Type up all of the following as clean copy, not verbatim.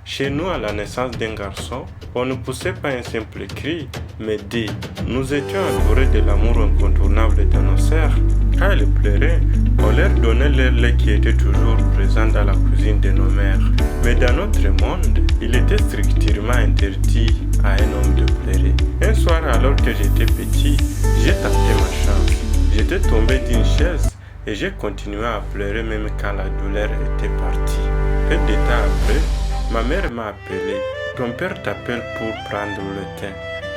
Chez nous, à la naissance d'un garçon, on ne poussait pas un simple cri, mais dit. Nous étions entourés de l'amour incontournable de nos sœurs. Quand elles pleuraient, on leur donnait leur lait qui était toujours présent dans la cuisine de nos mères. Mais dans notre monde, il était strictement interdit à un homme de pleurer. Un soir, alors que j'étais petit, j'ai tenté ma chance. J'étais tombé d'une chaise et j'ai continué à pleurer même quand la douleur était partie. Peu de temps après, ma mère m'a appelé. Ton père t'appelle pour prendre le thé.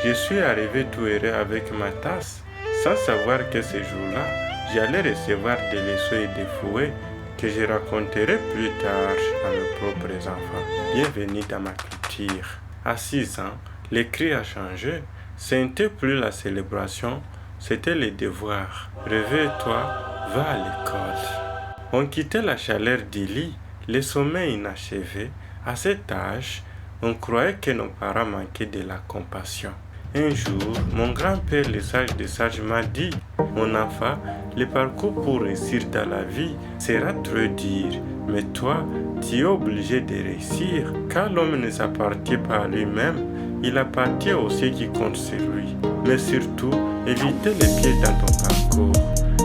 Je suis arrivé tout heureux avec ma tasse, sans savoir que ce jour-là, j'allais recevoir des leçons et des fouets que je raconterai plus tard à mes propres enfants. Bienvenue dans ma culture. À 6 ans, le cri a changé. Ce n'était plus la célébration, c'était le devoir. Réveille-toi, va à l'école. On quittait la chaleur du lit, le sommeil inachevé. À cet âge, on croyait que nos parents manquaient de la compassion. Un jour, mon grand-père, le sage des sages, m'a dit « Mon enfant, le parcours pour réussir dans la vie sera trop dur, mais toi, tu es obligé de réussir. Car l'homme ne s'appartient pas à lui-même, il appartient aux ceux qui comptent sur lui. Mais surtout, évitez les pièges dans ton parcours. »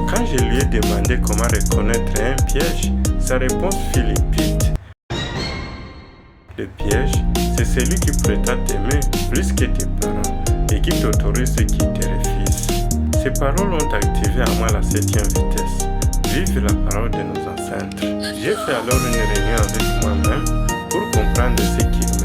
Quand je lui ai demandé comment reconnaître un piège, sa réponse fut limpide. Le piège, c'est celui qui prétend t'aimer plus que tes parents et qui t'autorise ce qui te refuse. Ces paroles ont activé en moi la 7e vitesse. Vive la parole de nos ancêtres. J'ai fait alors une réunion avec moi-même pour comprendre ce qu'ils